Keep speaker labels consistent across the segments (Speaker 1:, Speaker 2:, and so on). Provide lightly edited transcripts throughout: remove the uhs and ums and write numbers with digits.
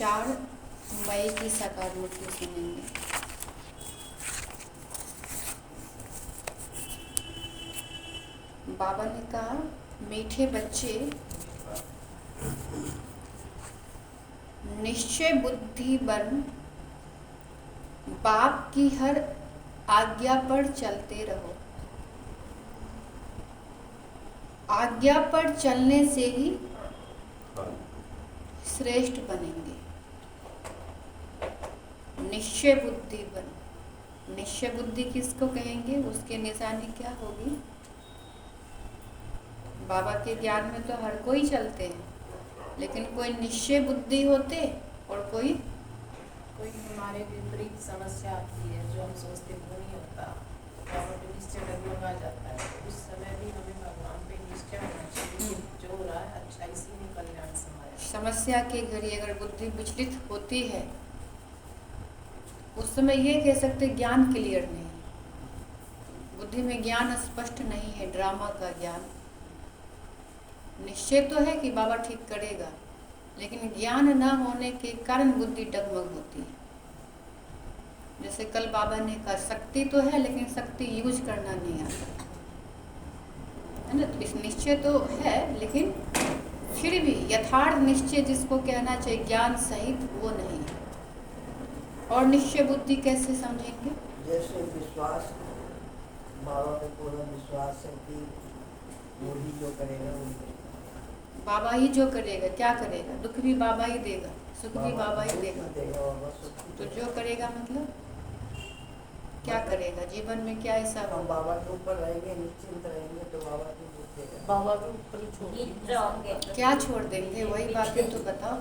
Speaker 1: 4 मई की साकार मूर्ति सुनेंगे। बाबा ने कहा, मीठे बच्चे, निश्चय बुद्धि बन बाप की हर आज्ञा पर चलते रहो। आज्ञा पर चलने से ही श्रेष्ठ बनेंगे। निश्चय बुद्धि बन, निश्चय बुद्धि किसको कहेंगे? उसके निशानी क्या होगी? बाबा के ज्ञान में तो हर कोई चलते हैं, लेकिन कोई निश्चय बुद्धि होते और कोई
Speaker 2: हमारे विपरीत समस्या आती है जो हम सोचते वो नहीं होता, बाबा पे निश्चय डगमगा जाता है। उस समय भी हमें भगवान पे निश्चय होना चाहिए, जो हो रहा है अच्छा इसी में कल्याण समाया।
Speaker 1: समस्या के घड़ी अगर बुद्धि विचलित होती है, उस समय ये कह सकते ज्ञान क्लियर नहीं है, बुद्धि में ज्ञान स्पष्ट नहीं है, ड्रामा का ज्ञान। निश्चय तो है कि बाबा ठीक करेगा, लेकिन ज्ञान न होने के कारण बुद्धि डगमग होती है। जैसे कल बाबा ने कहा, शक्ति तो है लेकिन शक्ति यूज करना नहीं आता है ना। तो इस निश्चय तो है, लेकिन फिर भी यथार्थ निश्चय जिसको कहना चाहिए ज्ञान सहित, वो नहीं है। और निश्चय बुद्धि कैसे समझेंगे?
Speaker 3: जैसे विश्वास, बाबा पे पूरा विश्वास है कि वो ही जो करेगा वो करेगा।
Speaker 1: बाबा ही जो करेगा, क्या करेगा? दुख भी बाबा ही देगा, सुख भी बाबा ही देगा। तो जो करेगा मतलब क्या करेगा? जीवन में क्या ऐसा
Speaker 3: हम बाबा के ऊपर रहेंगे, निश्चिंत रहेंगे, तो बाबा की दुख देगा।
Speaker 2: बाबा के ऊपर ही छोड़ देंगे।
Speaker 1: क्या छोड़ देंगे? वही बातें तो बताओ।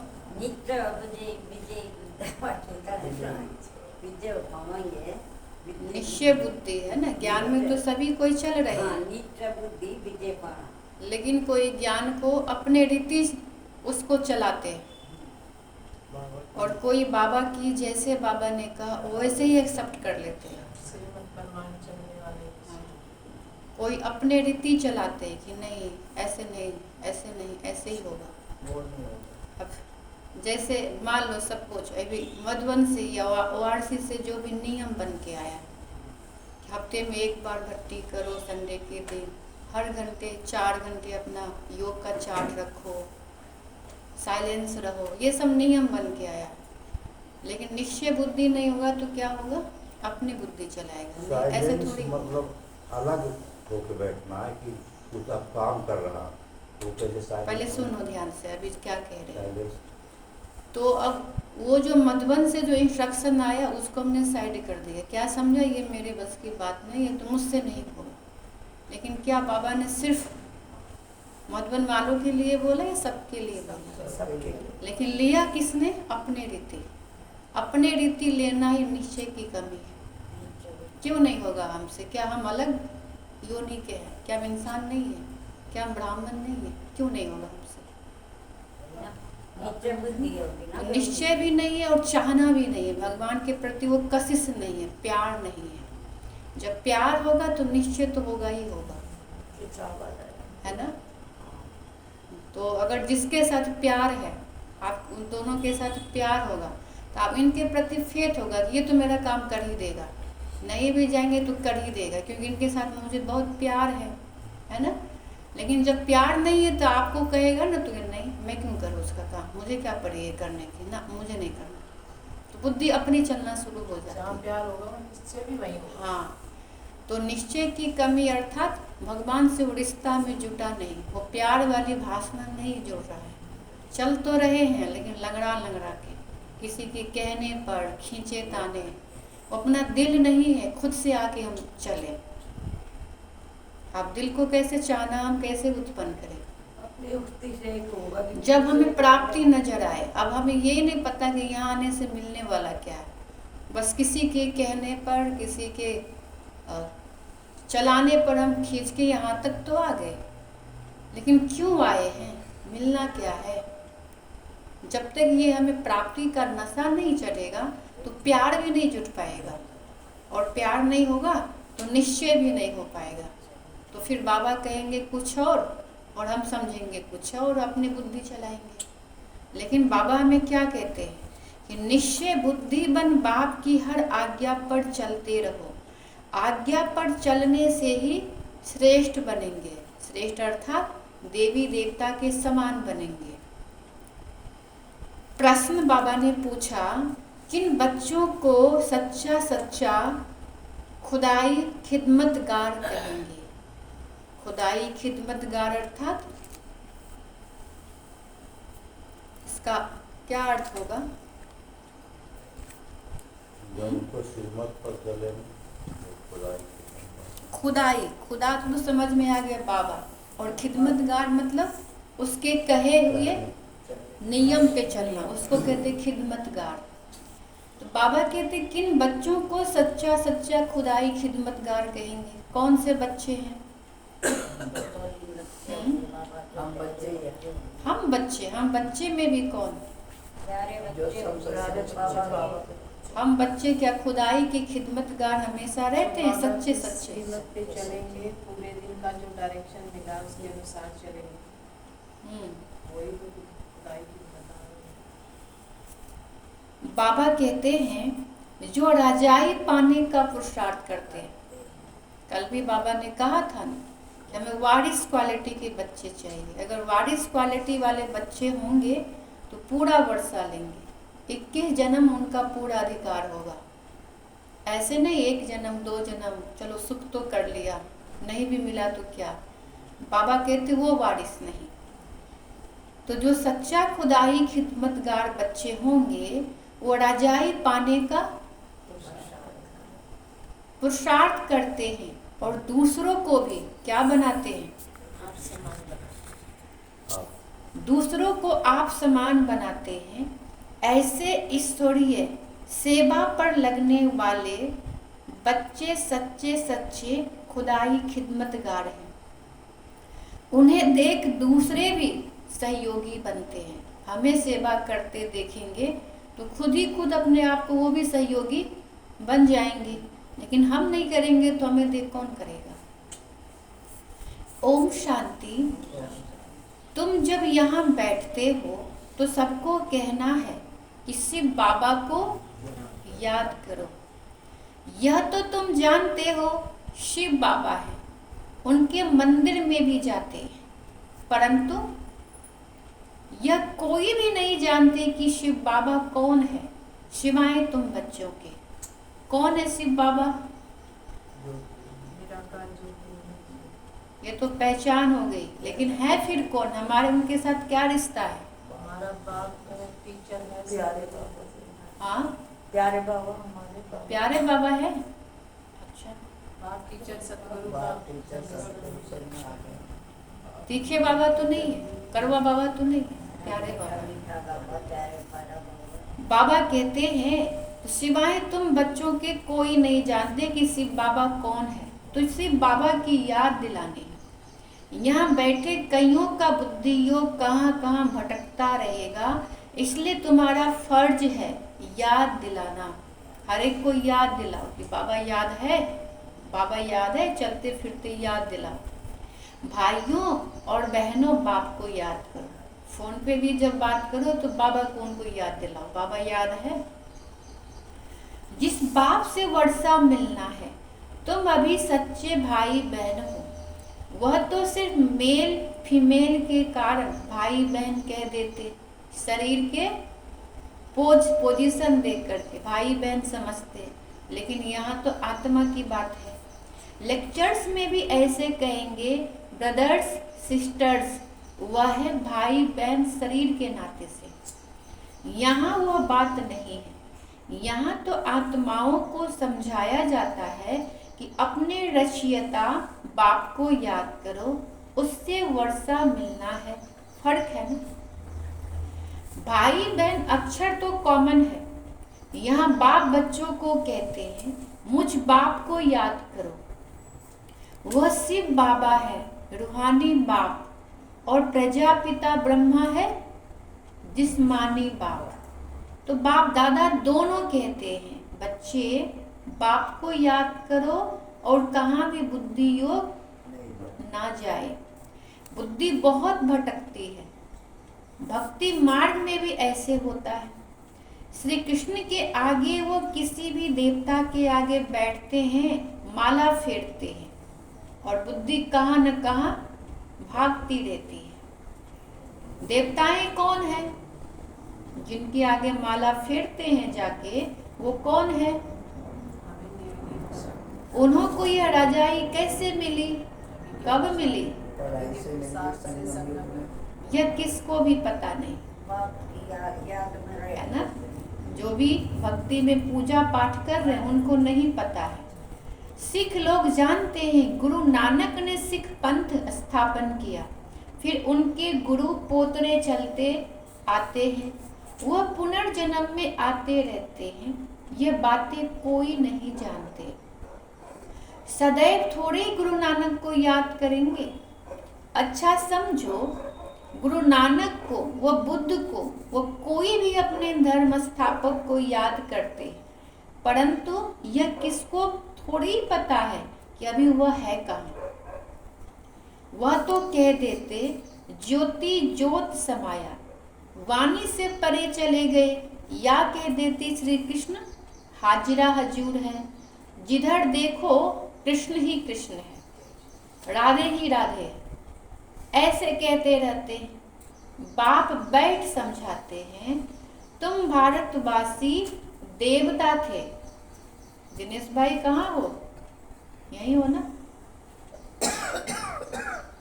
Speaker 1: निश्चय बुद्धि है ना, ज्ञान में तो सभी कोई चल रहे हैं, लेकिन कोई ज्ञान को अपने रीति उसको चलाते हैं, और कोई बाबा की जैसे बाबा ने कहा वैसे ही एक्सेप्ट कर लेते हैं। कोई अपने रीति चलाते हैं कि नहीं ऐसे नहीं, ऐसे नहीं, ऐसे ही होगा। अब जैसे मान लो सपोज अभी मधुबन या वाराणसी से जो भी नियम बन के आया, हफ्ते में 1 बार भट्टी करो, संडे के दिन हर घंटे 4 घंटे अपना योग का चार्ट रखो, साइलेंस रहो, ये सब नियम बन के आया। लेकिन निश्चय बुद्धि नहीं होगा तो क्या होगा? अपनी बुद्धि चलाएगा। ऐसे थोड़ी
Speaker 4: मतलब अलग होके बैठना है कि कुछ अब काम कर रहा तो कैसे।
Speaker 1: पहले सुनो ध्यान से, अभी क्या कह रहे हैं। तो अब वो जो मधुबन से जो इंस्ट्रक्शन आया उसको हमने साइड कर दिया। क्या समझा? ये मेरे बस की बात नहीं है, तो मुझसे नहीं होगा। लेकिन क्या बाबा ने सिर्फ मधुबन वालों के लिए बोला या सबके लिए बोला? लेकिन लिया किसने? अपने रीति। अपने रीति लेना ही निश्चय की कमी है। क्यों नहीं होगा हमसे? क्या हम अलग योनि के हैं? क्या हम इंसान नहीं है? क्या हम ब्राह्मण नहीं है? क्यों नहीं होगा हमसे? तो निश्चय भी नहीं है और चाहना भी नहीं है भगवान के प्रति, वो कशिश नहीं है, प्यार नहीं है। जब प्यार होगा तो निश्चय तो होगा ही होगा, है ना। तो अगर जिसके साथ प्यार है, आप उन दोनों के साथ प्यार होगा, तो आप इनके प्रति फेथ होगा कि ये तो मेरा काम कर ही देगा, नहीं भी जाएंगे तो कर ही देगा, क्योंकि इनके साथ मुझे बहुत प्यार है ना। लेकिन जब प्यार नहीं है तो आपको कहेगा ना, तो नहीं मैं क्यों करूँ उसका काम, मुझे क्या पड़ी है करने की, ना मुझे नहीं करना। तो बुद्धि अपनी चलना शुरू हो जाती है।
Speaker 2: प्यार होगा निश्चय भी वही होगा।
Speaker 1: हाँ, तो निश्चय की कमी अर्थात भगवान से वो रिश्ता में जुटा नहीं, वो प्यार वाली भाषा नहीं जोड़ रहा है। चल तो रहे हैं लेकिन लंगड़ा लंगड़ा के, किसी के कहने पर खींचे ताने, अपना दिल नहीं है खुद से आके हम चले। अब दिल को कैसे चाहना, हम कैसे उत्पन्न करें? जब हमें प्राप्ति नजर आए। अब हमें ये नहीं पता कि यहाँ आने से मिलने वाला क्या है, बस किसी के कहने पर, किसी के चलाने पर हम खींच के यहाँ तक तो आ गए, लेकिन क्यों आए हैं? मिलना क्या है? जब तक ये हमें प्राप्ति का नशा नहीं चढ़ेगा तो प्यार भी नहीं जुट पाएगा, और प्यार नहीं होगा तो निश्चय भी नहीं हो पाएगा। तो फिर बाबा कहेंगे कुछ और हम समझेंगे कुछ और, अपनी बुद्धि चलाएंगे। लेकिन बाबा हमें क्या कहते हैं? कि निश्चय बुद्धिमान बाप की हर आज्ञा पर चलते रहो। आज्ञा पर चलने से ही श्रेष्ठ बनेंगे। श्रेष्ठ अर्थात देवी देवता के समान बनेंगे। प्रश्न बाबा ने पूछा, किन बच्चों को सच्चा सच्चा खुदाई खिदमतगार कहेंगे? खुदाई खिदमतगार अर्थात इसका क्या अर्थ होगा?
Speaker 4: जो उनको श्रीमत पर चले
Speaker 1: खुदाई, खुदा तो समझ में आ गया बाबा, और खिदमतगार मतलब उसके कहे हुए नियम पे चलना, उसको कहते खिदमतगार। तो बाबा कहते किन बच्चों को सच्चा सच्चा खुदाई खिदमतगार कहेंगे? कौन से बच्चे हैं? हम बच्चे में भी कौन? हम बच्चे क्या खुदाई के खिदमतगार हमेशा रहते हैं, सच्चे सच्चे
Speaker 2: पे चलेंगे, पूरे दिन का जो डायरेक्शन मिला उसके अनुसार चलेंगे। वही तो खुदाई की बता रहे हैं।
Speaker 1: बाबा कहते हैं जो राजाई पाने का पुरुषार्थ करते हैं। कल भी बाबा ने कहा था ना, हमें वारिस क्वालिटी के बच्चे चाहिए। अगर वारिस क्वालिटी वाले बच्चे होंगे तो पूरा वर्षा लेंगे। 21 जन्म उनका पूरा अधिकार होगा। ऐसे नहीं 1 जन्म 2 जन्म चलो सुख तो कर लिया, नहीं भी मिला तो क्या। बाबा कहते वो वारिस नहीं। तो जो सच्चा खुदाई खिदमतगार बच्चे होंगे वो राजाई पाने का पुरुषार्थ करते हैं और दूसरों को भी क्या बनाते हैं? दूसरों को आप समान बनाते हैं। ऐसे ईश्वरीय सेवा पर लगने वाले बच्चे सच्चे सच्चे खुदाई खिदमतगार हैं। उन्हें देख दूसरे भी सहयोगी बनते हैं। हमें सेवा करते देखेंगे तो खुद ही खुद अपने आप को वो भी सहयोगी बन जाएंगे। लेकिन हम नहीं करेंगे तो हमें देख कौन करेगा? ओम शांति। तुम जब यहाँ बैठते हो तो सबको कहना है कि शिव बाबा को याद करो। यह तो तुम जानते हो शिव बाबा है, उनके मंदिर में भी जाते हैं, परंतु यह कोई भी नहीं जानते कि शिव बाबा कौन है, सिवाय तुम बच्चों के। कौन है शिव बाबा? ये तो पहचान हो गई, लेकिन है फिर कौन? हमारे उनके साथ क्या रिश्ता है?
Speaker 2: हमारा बाप टीचर है,
Speaker 3: प्यारे बाबा।
Speaker 1: हाँ,
Speaker 3: प्यारे बाबा हमारे बाबा।
Speaker 1: प्यारे बाबा है। अच्छा,
Speaker 2: बाप टीचर सतगुरु
Speaker 3: बाप टीचर सतगुरु सब में आ गए।
Speaker 1: तीखे बाबा तो नहीं है, करवा बाबा तो नहीं है, प्यारे बाबा।
Speaker 3: मीठा बाबा, प्यारे बाबा।
Speaker 1: बाबा कहते हैं सिवाय तुम बच्चों के कोई नहीं जानते कि शिव बाबा कौन है। तो शिव बाबा की याद दिलानी है। यहाँ बैठे कईयों का बुद्धि योग कहाँ कहाँ भटकता रहेगा, इसलिए तुम्हारा फर्ज है याद दिलाना। हर एक को याद दिलाओ कि बाबा याद है, बाबा याद है, चलते फिरते याद दिलाओ। भाइयों और बहनों बाप को याद करो। फोन पे भी जब बात करो तो बाबा को उनको याद दिलाओ, बाबा याद है। जिस बाप से वर्षा मिलना है, तुम अभी सच्चे भाई बहन हो। वह तो सिर्फ मेल फीमेल के कारण भाई बहन कह देते, शरीर के पोजीशन देख करके भाई बहन समझते, लेकिन यहाँ तो आत्मा की बात है। लेक्चर्स में भी ऐसे कहेंगे ब्रदर्स सिस्टर्स, वह है भाई बहन शरीर के नाते से। यहाँ वह बात नहीं है। यहाँ तो आत्माओं को समझाया जाता है कि अपने रचयिता बाप को याद करो, उससे वर्षा मिलना है। फर्क है ना। भाई बहन अक्षर तो कॉमन है। यहाँ बाप बच्चों को कहते हैं मुझ बाप को याद करो। वह शिव बाबा है, रूहानी बाप, और प्रजापिता ब्रह्मा है, जिस्मानी बाप। तो बाप दादा दोनों कहते हैं बच्चे बाप को याद करो और कहाँ भी बुद्धि योग ना जाए। बुद्धि बहुत भटकती है। भक्ति मार्ग में भी ऐसे होता है। श्री कृष्ण के आगे वो किसी भी देवता के आगे बैठते हैं, माला फेरते हैं और बुद्धि कहाँ न कहाँ भागती रहती है। देवताएं कौन है? जिनके आगे माला फेरते हैं जाके, वो कौन है? उन्हों को यह रजाई कैसे मिली, कब मिली, यह किसको भी पता नहीं है ना। जो भी भक्ति में पूजा पाठ कर रहे हैं उनको नहीं पता है। सिख लोग जानते हैं गुरु नानक ने सिख पंथ स्थापन किया, फिर उनके गुरु पोतरे चलते आते हैं, वह पुनर्जन्म में आते रहते हैं। ये बातें कोई नहीं जानते। सदैव थोड़े गुरु नानक को याद करेंगे। अच्छा समझो, गुरु नानक को, व बुद्ध को, वो कोई भी अपने धर्म स्थापक को याद करते, परंतु यह किसको थोड़ी पता है कि अभी वह है कहाँ। वह तो कह देते ज्योति ज्योत समाया, वाणी से परे चले गए, या कह देते श्री कृष्ण हाजिरा हजूर है, जिधर देखो कृष्ण ही कृष्ण है, राधे ही राधे है, ऐसे कहते रहते हैं। बाप बैठ समझाते हैं, तुम भारतवासी देवता थे। दिनेश भाई कहाँ हो? यही हो ना।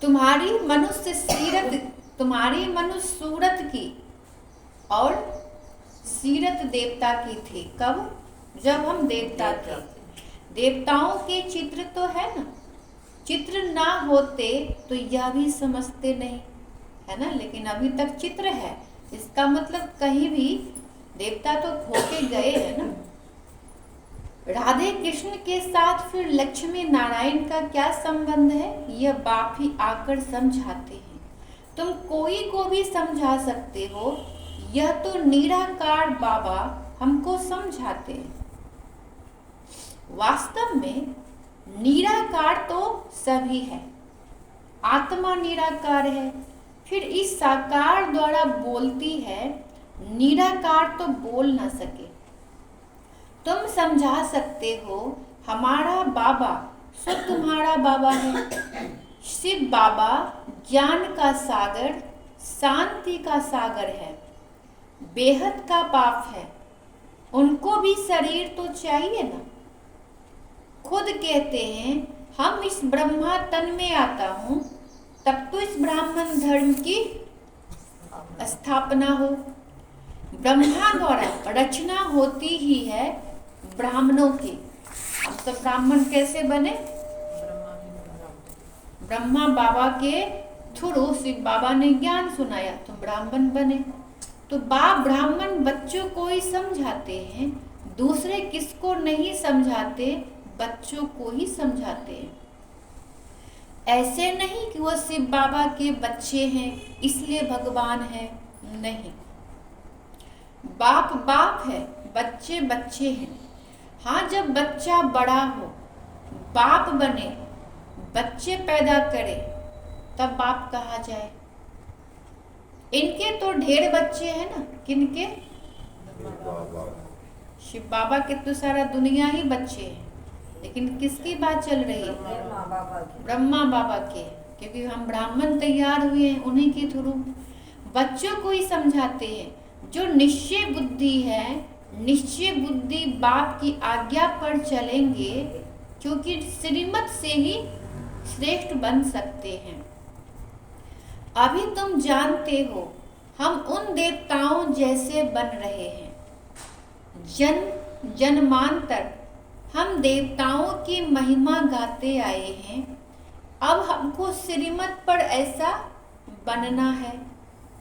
Speaker 1: तुम्हारी मनुष्य सूरत की और सीरत देवता की थी। कब? जब हम देवता थे। देवताओं के चित्र तो है ना, चित्र ना होते तो यह भी समझते नहीं है ना, लेकिन अभी तक चित्र है, इसका मतलब कहीं भी देवता तो होके गए हैं ना। राधे कृष्ण के साथ फिर लक्ष्मी नारायण का क्या संबंध है, यह बाप ही आकर समझाते हैं। तुम कोई को भी समझा सकते हो, यह तो निराकार बाबा हमको समझाते हैं। वास्तव में निराकार तो सभी है, आत्मा निराकार है, फिर इस साकार द्वारा बोलती है, निराकार तो बोल ना सके। तुम समझा सकते हो हमारा बाबा सो तुम्हारा बाबा है। शिव बाबा ज्ञान का सागर, शांति का सागर है, बेहद का बाप है, उनको भी शरीर तो चाहिए ना। खुद कहते हैं हम इस ब्रह्मा तन में आता हूँ, तब तो इस ब्राह्मण धर्म की स्थापना हो। ब्रह्मा द्वारा रचना होती ही है ब्राह्मणों की। अब तो ब्राह्मण कैसे बने? ब्रह्मा बाबा के थ्रू शिव बाबा ने ज्ञान सुनाया तो ब्राह्मण बने। तो बाप ब्राह्मण बच्चों को ही समझाते हैं, दूसरे किसको नहीं समझाते, बच्चों को ही समझाते हैं। ऐसे नहीं कि वो शिव बाबा के बच्चे हैं इसलिए भगवान है, नहीं। बाप बाप है, बच्चे बच्चे हैं। हाँ, जब बच्चा बड़ा हो, बाप बने, बच्चे पैदा करे, तब बाप कहा जाए। इनके तो ढेर बच्चे हैं ना, किनके? शिव बाबा के तो सारा दुनिया ही बच्चे हैं, लेकिन किसकी बात चल रही है? ब्रह्मा बाबा के, क्योंकि हम ब्राह्मण तैयार हुए हैं उन्हीं के थ्रू। बच्चों को ही समझाते हैं। जो निश्चय बुद्धि है, निश्चय बुद्धि बाप की आज्ञा पर चलेंगे, क्योंकि श्रीमत से ही श्रेष्ठ बन सकते हैं। अभी तुम जानते हो हम उन देवताओं जैसे बन रहे हैं। जन्मांतर हम देवताओं की महिमा गाते आए हैं। अब हमको श्रीमत पर ऐसा बनना है,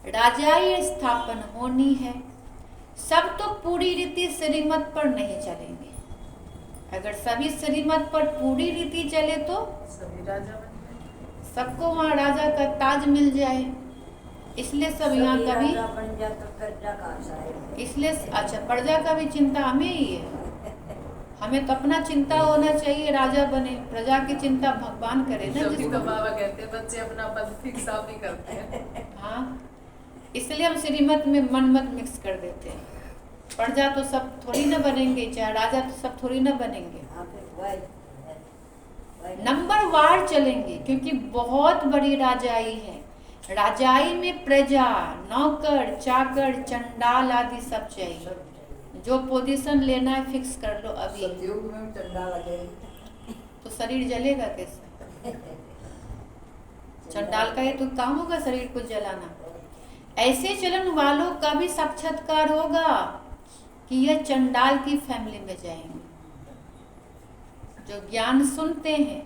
Speaker 1: राजाई स्थापन होनी है। सब तो पूरी रीति श्रीमत पर नहीं चलेंगे। अगर सभी श्रीमत पर पूरी रीति चले तो
Speaker 2: सभी राजा बन गए।
Speaker 1: सबको वहाँ राजा का ताज मिल जाए। इसलिए सब यहाँ कभी इसलिए अच्छा, प्रजा का भी चिंता हमें ही है। हमें तो अपना चिंता होना चाहिए, राजा बने, प्रजा की चिंता भगवान करे ना।
Speaker 2: तो बाबा कहते हैं बच्चे अपना पद फिक्स आप ही करते हैं।
Speaker 1: हाँ, इसलिए हम श्रीमत में मन मत मिक्स कर देते हैं। प्रजा तो सब थोड़ी ना बनेंगे, चाहे राजा तो सब थोड़ी ना बनेंगे। नंबर वार चलेंगे, क्योंकि बहुत बड़ी राजाई है। राजाई में प्रजा, नौकर, चाकर, चंडाल आदि सब चाहिए। जो पोजीशन लेना है फिक्स कर लो अभी।
Speaker 3: सतयुग में चंडाल आ जाएगी
Speaker 1: तो शरीर जलेगा कैसे? चंडाल का ये तो काम होगा शरीर को जलाना। ऐसे चलन वालों का भी साक्षात्कार होगा कि यह चंडाल की फैमिली में जाएंगे। जो ज्ञान सुनते हैं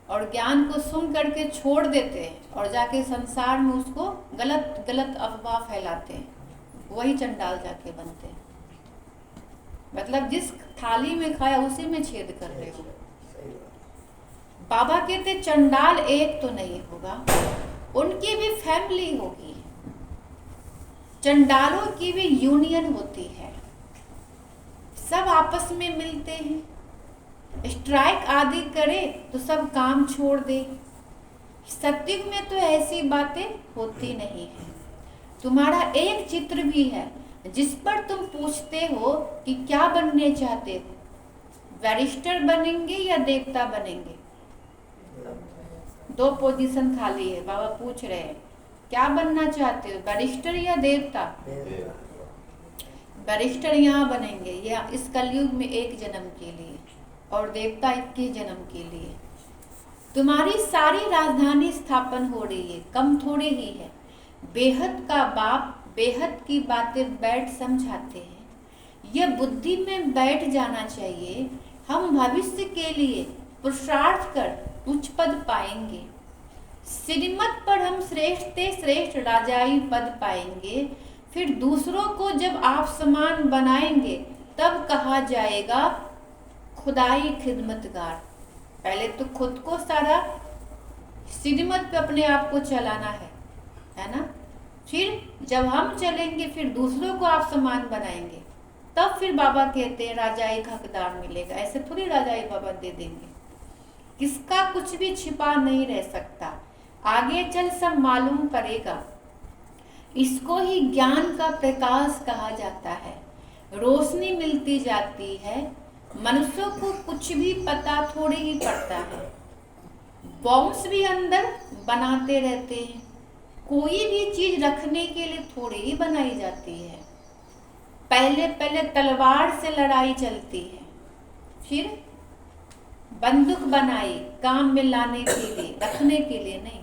Speaker 1: और ज्ञान को सुन करके छोड़ देते हैं और जाके संसार में उसको गलत गलत अफवाह फैलाते हैं, वही चंडाल जाके बनते हैं। मतलब जिस थाली में खाया उसी में छेद कर रहे हो। बाबा कहते चंडाल एक तो नहीं होगा, उनकी भी फैमिली होगी। चंडालों की भी यूनियन होती है, सब आपस में मिलते हैं। स्ट्राइक आदि करे तो सब काम छोड़ दे। सत्युग में तो ऐसी बातें होती नहीं है। तुम्हारा एक चित्र भी है जिस पर तुम पूछते हो कि क्या बनने चाहते हो, बैरिस्टर बनेंगे या देवता बनेंगे? दो पोजीशन खाली है। बाबा पूछ रहे हैं क्या बनना चाहते हो, बैरिस्टर या देवता? बैरिस्टर यहाँ बनेंगे या इस कलयुग में एक जन्म के लिए, और देवता 21 जन्म के लिए। तुम्हारी सारी राजधानी स्थापन हो रही है, कम थोड़ी ही है। बेहद का बाप बेहद की बातें बैठ समझाते हैं। यह बुद्धि में बैठ जाना चाहिए, हम भविष्य के लिए पुरुषार्थ कर उच्च पद पाएंगे। श्रीमत पर हम श्रेष्ठ से श्रेष्ठ राजाई पद पाएंगे। फिर दूसरों को जब आप समान बनाएंगे तब कहा जाएगा खुदाई खिदमतगार। पहले तो खुद को सारा श्रीमत पे अपने आप को चलाना है ना। फिर जब हम चलेंगे फिर दूसरों को आप समान बनाएंगे, तब फिर बाबा कहते हैं राजाई का हकदार मिलेगा। ऐसे थोड़ी राजाई बाबा दे देंगे। किसका कुछ भी छिपा नहीं रह सकता, आगे चल सब मालूम पड़ेगा। इसको ही ज्ञान का प्रकाश कहा जाता है। रोशनी मिलती जाती है, मनुष्यों को कुछ भी पता थोड़ी ही पड़ता है। बॉम्ब्स भी अंदर बनाते रहते हैं, कोई भी चीज रखने के लिए थोड़ी ही बनाई जाती है। पहले पहले तलवार से लड़ाई चलती है, फिर बंदूक बनाई काम में लाने के लिए, रखने के लिए नहीं।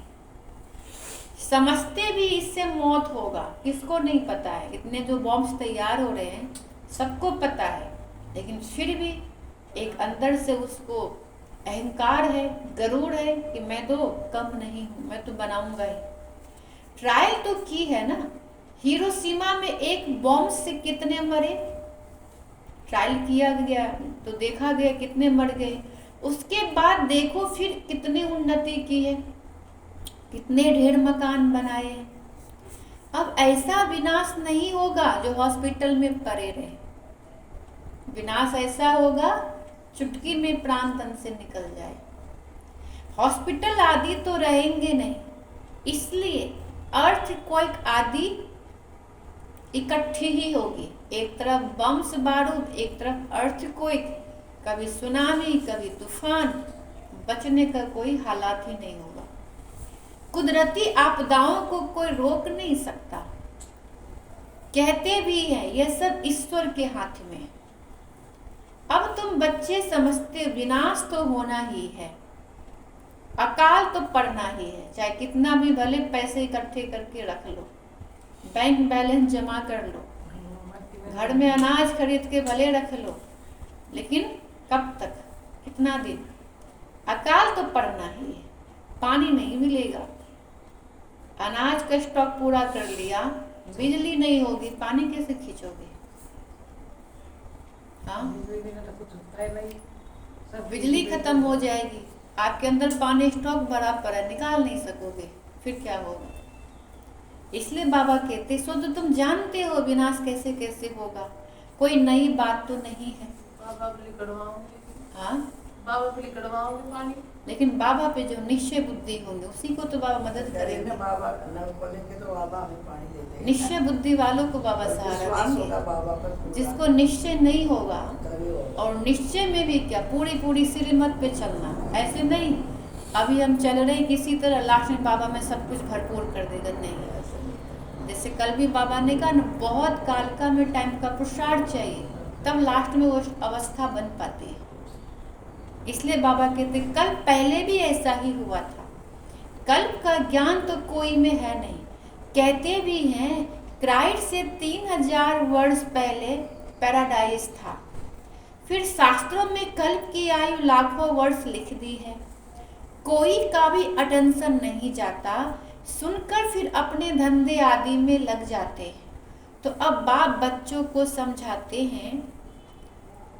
Speaker 1: समझते भी इससे मौत होगा, किसको नहीं पता है। इतने जो बॉम्ब्स तैयार हो रहे हैं सबको पता है, लेकिन फिर भी एक अंदर से उसको अहंकार है, गरूर है कि मैं तो कम नहीं हूँ, मैं तो बनाऊंगा ही। ट्रायल तो की है ना, हिरोशिमा में एक बॉम्ब से कितने मरे, ट्रायल किया गया तो देखा गया कितने मर गए। उसके बाद देखो फिर कितनी उन्नति की है, कितने ढेर मकान बनाए हैं। अब ऐसा विनाश नहीं होगा जो हॉस्पिटल में पड़े रहे। विनाश ऐसा होगा चुटकी में प्राण तन से निकल जाए। हॉस्पिटल आदि तो रहेंगे नहीं, इसलिए अर्थक्वेक आदि इकट्ठी ही होगी। एक तरफ बम्स बारूद, एक तरफ अर्थक्वेक, कभी सुनामी कभी तूफान, बचने का कोई हालात ही नहीं होगा। कुदरती आपदाओं को कोई रोक नहीं सकता। कहते भी हैं यह सब ईश्वर के हाथ में। अब तुम बच्चे समझते विनाश तो होना ही है, अकाल तो पड़ना ही है। चाहे कितना भी भले पैसे इकट्ठे करके रख लो, बैंक बैलेंस जमा कर लो, घर में अनाज खरीद के भले रख लो, लेकिन कब तक, कितना दिन? अकाल तो पड़ना ही है। पानी नहीं मिलेगा, अनाज का स्टॉक पूरा कर लिया, बिजली नहीं होगी, पानी कैसे खींचोगे? हाँ, बिजली खत्म हो जाएगी, आपके अंदर पानी स्टॉक भरा पड़ा, निकाल नहीं सकोगे, फिर क्या होगा? इसलिए बाबा कहते सो तो तुम जानते हो विनाश कैसे कैसे होगा, कोई नई बात तो नहीं है।
Speaker 2: बाबा भी कड़वाओगे?
Speaker 1: हाँ,
Speaker 2: बाबा भी कड़वाओगे पानी?
Speaker 1: लेकिन बाबा पे जो निश्चय बुद्धि होंगे उसी को तो बाबा मदद
Speaker 3: करेंगे
Speaker 1: करेंगे।
Speaker 3: बाबा नल खोलेंगे तो बाबा हमें पानी दे देंगे।
Speaker 1: निश्चय बुद्धि वालों को बाबा सहारा
Speaker 3: विश्वास होगा
Speaker 1: देंगे।
Speaker 3: बाबा पर पूरा,
Speaker 1: जिसको निश्चय नहीं होगा,
Speaker 3: तभी होगा।
Speaker 1: और निश्चय में भी क्या पूरी श्रीमत पे चलना, ऐसे नहीं अभी हम चल रहे हैं किसी तरह लास्ट में बाबा में सब कुछ भरपूर कर देगा, नहीं। जैसे कल भी बाबा ने कहा ना, बहुत कालका में टाइम का पुरुषार्थ चाहिए, तब लास्ट में वो अवस्था बन पाती है। इसलिए बाबा कहते कल पहले भी ऐसा ही हुआ था। कल्प का ज्ञान तो कोई में है नहीं। कहते भी हैं क्राइस्ट से 3000 वर्ष पहले पैराडाइज था। फिर शास्त्रों में कल्प की आयु लाखों वर्ष लिख दी है। कोई का भी अटेंशन नहीं जाता, सुनकर फिर अपने धंधे आदि में लग जाते हैं। तो अब बाप बच्चों को समझाते हैं,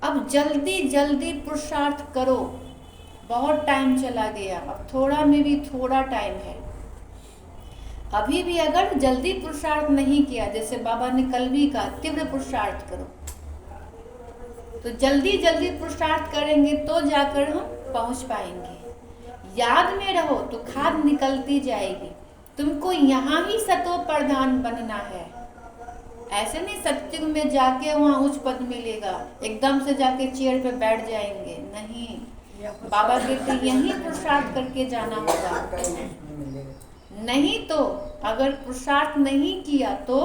Speaker 1: अब जल्दी जल्दी पुरुषार्थ करो, बहुत टाइम चला गया, अब थोड़ा में भी थोड़ा टाइम है। अभी भी अगर जल्दी पुरुषार्थ नहीं किया, जैसे बाबा ने कल भी कहा तीव्र पुरुषार्थ करो, तो जल्दी जल्दी पुरुषार्थ करेंगे तो जाकर हम पहुंच पाएंगे। याद में रहो तो खाद निकलती जाएगी। तुमको यहाँ ही सतो प्रधान बनना है। ऐसे नहीं सत्युग में जाके वहाँ उच्च पद मिलेगा, एकदम से जाके चेयर पे बैठ जाएंगे, नहीं। बाबा कहते यही पुरुषार्थ करके जाना होगा। नहीं तो अगर पुरुषार्थ नहीं किया तो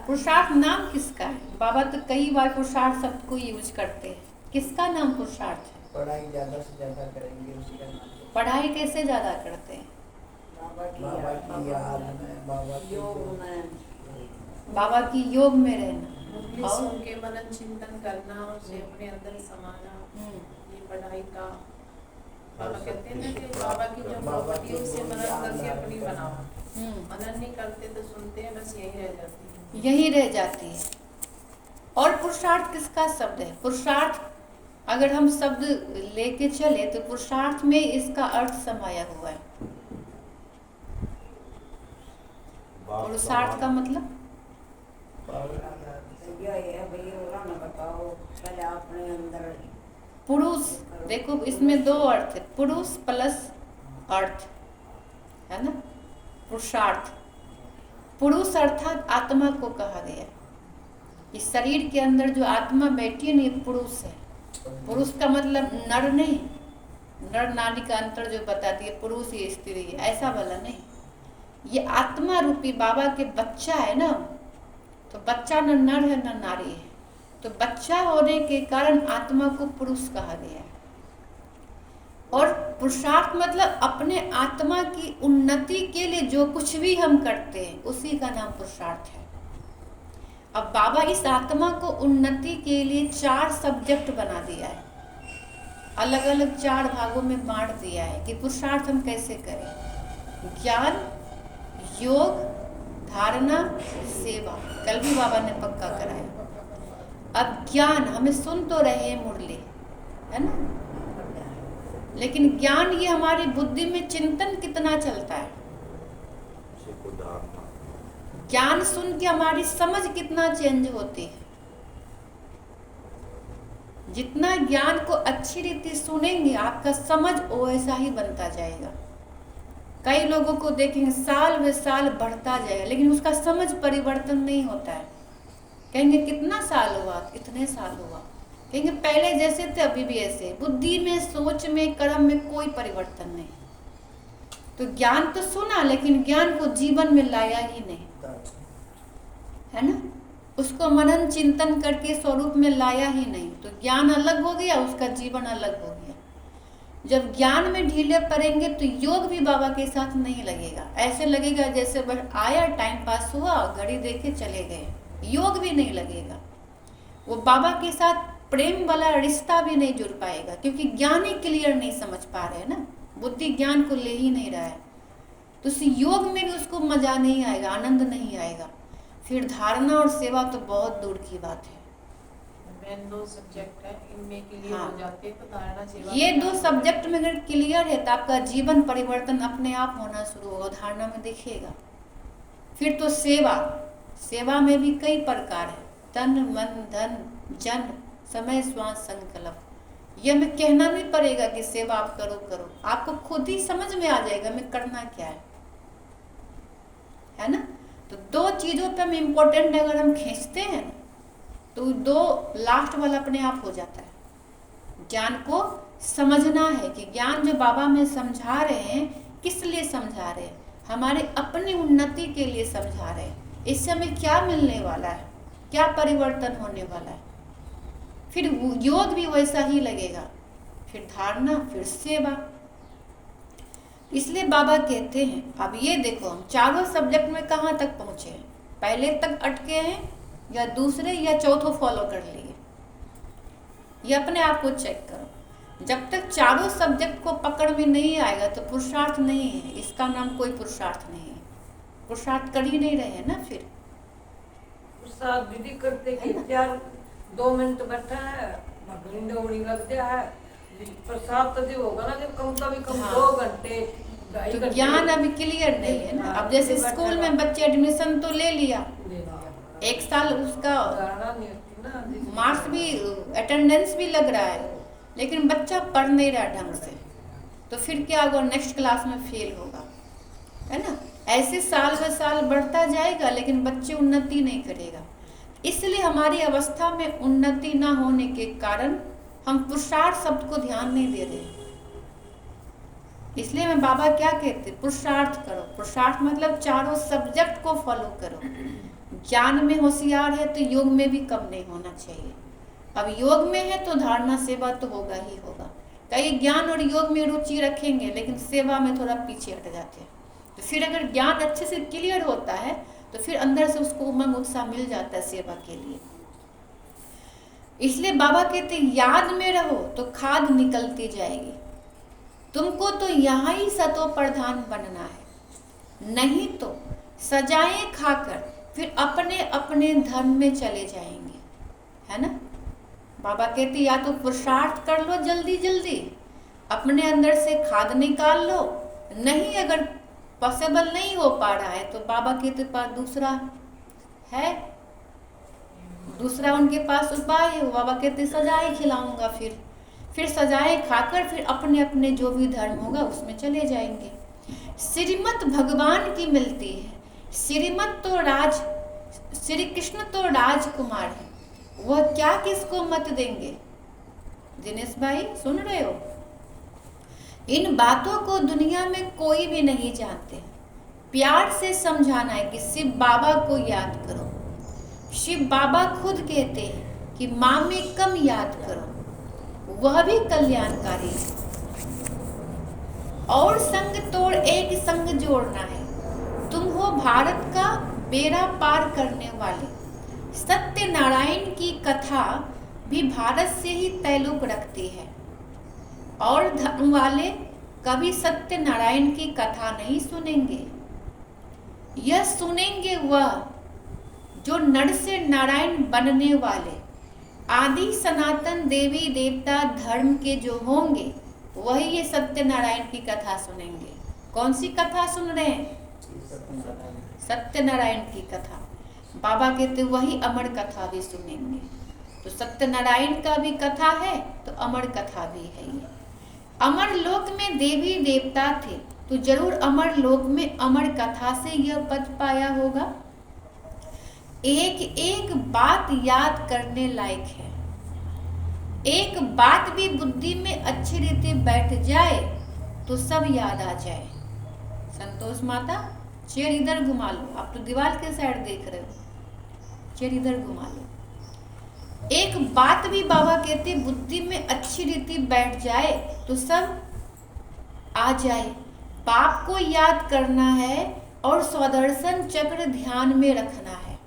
Speaker 1: पुरुषार्थ नाम किसका है? बाबा तो कई बार पुरुषार्थ शब्द को यूज करते हैं। किसका नाम पुरुषार्थ है?
Speaker 3: पढ़ाई ज्यादा से ज्यादा करेंगे, उसी का नाम।
Speaker 1: पढ़ाई कैसे ज्यादा करते हैं?
Speaker 3: बाबा की याद में, बाबा की योग में,
Speaker 1: बाबा की योग में रहना,
Speaker 2: मुरली सुन के मनन चिंतन करना, उसे अपने अंदर समाना, ये पढ़ाई का। बाबा कहते हैं ना कि बाबा की जो प्रॉपर्टी है उसे मनन करके अपनी बनाओ। मनन नहीं करते तो सुनते हैं, बस यही रह जाती है,
Speaker 1: यही रह जाती है। और पुरुषार्थ किसका शब्द है? पुरुषार्थ अगर हम शब्द लेके चले तो पुरुषार्थ में इसका अर्थ समाया हुआ है। पुरुषार्थ का मतलब पुरुष, देखो इसमें दो अर्थ है, पुरुष प्लस अर्थ है ना, पुरुषार्थ। पुरुष अर्थात आत्मा को कहा गया। इस शरीर के अंदर जो आत्मा बैठी है ना, ये पुरुष है। पुरुष का मतलब नर नहीं, नर नारी का अंतर जो बताती है, पुरुष ये स्त्री है, ऐसा वाला नहीं। ये आत्मा रूपी बाबा के बच्चा है ना, तो बच्चा न नर है न नारी है, तो बच्चा होने के कारण आत्मा को पुरुष कहा गया है। और पुरुषार्थ मतलब अपने आत्मा की उन्नति के लिए जो कुछ भी हम करते हैं उसी का नाम पुरुषार्थ है। अब बाबा इस आत्मा को उन्नति के लिए 4 सब्जेक्ट बना दिया है, अलग अलग 4 भागों में बांट दिया है कि पुरुषार्थ हम कैसे करें। ज्ञान, योग, धारणा, सेवा। कल भी बाबा ने पक्का कराया। अब ज्ञान हमें सुन तो रहे हैं मुरली, है ना, लेकिन ज्ञान ये हमारी बुद्धि में चिंतन कितना चलता है। ज्ञान सुन के हमारी समझ कितना चेंज होती है। जितना ज्ञान को अच्छी रीति सुनेंगे आपका समझ वैसा ही बनता जाएगा। कई लोगों को देखेंगे साल वे साल बढ़ता जाएगा, लेकिन उसका समझ परिवर्तन नहीं होता है। कहेंगे कितना साल हुआ? इतने साल हुआ। कहेंगे पहले जैसे थे अभी भी ऐसे। बुद्धि में, सोच में, कर्म में कोई परिवर्तन नहीं। तो ज्ञान तो सुना, लेकिन ज्ञान को जीवन में लाया ही नहीं, है ना। उसको मनन चिंतन करके स्वरूप में लाया ही नहीं, तो ज्ञान अलग हो गया, उसका जीवन अलग हो गया। जब ज्ञान में ढीले पड़ेंगे तो योग भी बाबा के साथ नहीं लगेगा। ऐसे लगेगा जैसे बस आया, टाइम पास हुआ, घड़ी देखे चले गए। योग भी नहीं लगेगा। वो बाबा के साथ प्रेम वाला रिश्ता भी नहीं जुड़ पाएगा, क्योंकि ज्ञान ही क्लियर नहीं समझ पा रहे हैं ना, बुद्धि ज्ञान को ले ही नहीं रहा है। तो उस योग में भी उसको मजा नहीं आएगा, आनंद नहीं आएगा। फिर धारणा और सेवा तो बहुत दूर की बात है।
Speaker 2: मेन 2 सब्जेक्ट है, इनमें क्लियर हो जाते हैं तो धारणा सेवा।
Speaker 1: ये 2 सब्जेक्ट में अगर क्लियर है तो आपका जीवन परिवर्तन अपने आप होना शुरू होगा, धारणा में दिखेगा। फिर तो सेवा, सेवा में भी कई प्रकार है, तन मन धन जन समय स्वांस संकल्प। ये हमें कहना नहीं पड़ेगा कि सेवा आप करो करो, आपको खुद ही समझ में आ जाएगा हमें करना क्या है ना। तो दो चीजों पे हम इम्पोर्टेंट अगर हम खींचते हैं तो दो लास्ट वाला अपने आप हो जाता है। ज्ञान को समझना है कि ज्ञान जो बाबा हमें समझा रहे हैं किस लिए समझा रहे हैं, हमारे अपनी उन्नति के लिए समझा रहे हैं। इससे हमें क्या मिलने वाला है, क्या परिवर्तन होने वाला है। फिर योग भी वैसा ही लगेगा, फिर धारणा, फिर सेवा। इसलिए बाबा कहते हैं अब ये देखो हम चारों सब्जेक्ट में कहाँ तक पहुँचे हैं, पहले तक अटके हैं या दूसरे या चौथों फॉलो कर लिए, ये अपने आप को चेक करो। जब तक चारों सब्जेक्ट को पकड़ में नहीं आएगा तो पुरुषार्थ नहीं है, इसका नाम कोई पुरुषार्थ नहीं है। पुरुषार्थ कर ही नहीं रहे हैं ना। फिर
Speaker 3: पुरुषार्थ दीदी करते कि यार 2 मिनट बैठा है भगवान डोड़ी लग गया है, प्रसाद तो जो होगा ना जब कम से कम 2 घंटे।
Speaker 1: तो ज्ञान अभी क्लियर नहीं है ना। अब जैसे स्कूल में बच्चे एडमिशन तो ले लिया, 1 साल उसका मार्क्स भी अटेंडेंस भी लग रहा है, लेकिन बच्चा पढ़ नहीं रहा ढंग से, तो फिर क्या होगा, नेक्स्ट क्लास में फेल होगा, है ना। ऐसे साल ब साल बढ़ता जाएगा लेकिन बच्चे उन्नति नहीं करेगा। इसलिए हमारी अवस्था में उन्नति ना होने के कारण हम पुरुषार्थ शब्द को ध्यान नहीं दे रहे। इसलिए मैं बाबा क्या कहते, पुरुषार्थ करो। पुरुषार्थ मतलब चारों सब्जेक्ट को फॉलो करो। ज्ञान में होशियार है तो योग में भी कम नहीं होना चाहिए। अब योग में है तो धारणा सेवा तो होगा ही होगा। कई ज्ञान और योग में रुचि रखेंगे लेकिन सेवा में थोड़ा पीछे हट जाते हैं। तो फिर अगर ज्ञान अच्छे से क्लियर होता है तो फिर अंदर से उसको उमंग उत्साह मिल जाता है सेवा के लिए। इसलिए बाबा कहते याद में रहो तो खाद निकलती जाएगी। तुमको तो यहाँ ही सतो प्रधान बनना है, नहीं तो सजाएं खाकर फिर अपने अपने धर्म में चले जाएंगे, है ना। बाबा कहते या तो पुरुषार्थ कर लो जल्दी जल्दी, अपने अंदर से खाद निकाल लो, नहीं अगर पॉसिबल नहीं हो पा रहा है तो बाबा के पास दूसरा है, दूसरा उनके पास उपाय है। बाबा कहते सजाए खिलाऊंगा, फिर सजाए खाकर फिर अपने अपने जो भी धर्म होगा उसमें चले जाएंगे। श्रीमत भगवान की मिलती है। श्रीमत तो श्री कृष्ण तो राजकुमार है, वह क्या किसको मत देंगे। दिनेश भाई सुन रहे हो, इन बातों को दुनिया में कोई भी नहीं जानते। प्यार से समझाना है कि शिव बाबा को याद करो। शिव बाबा खुद कहते हैं कि माँ में कम याद करो, वह भी कल्याणकारी है। और संग तोड़ एक संग जोड़ना है, तुम हो भारत का बेड़ा पार करने वाले। सत्यनारायण की कथा भी भारत से ही ताल्लुक रखती है, और धर्म वाले कभी सत्यनारायण की कथा नहीं सुनेंगे। यह सुनेंगे वह जो नर से नारायण बनने वाले आदि सनातन देवी देवता धर्म के जो होंगे, वही ये सत्यनारायण की कथा सुनेंगे। कौन सी कथा सुन रहे हैं? सत्यनारायण की कथा। बाबा कहते वही अमर कथा भी सुनेंगे। तो सत्यनारायण का भी कथा है तो अमर कथा भी है। ये अमर लोक में देवी देवता थे तो जरूर अमर लोक में अमर कथा से यह पद पाया होगा। एक एक बात याद करने लायक है। एक बात भी बुद्धि में अच्छी रीति बैठ जाए तो सब याद आ जाए। संतोष माता चेयर इधर घुमा लो, आप तो दीवार के साइड देख रहे हो, चेयर इधर घुमा लो। एक बात भी बाबा कहते बुद्धि में अच्छी रीति बैठ जाए तो सब आ जाए। पाप को याद करना है और स्वदर्शन चक्र ध्यान में रखना है।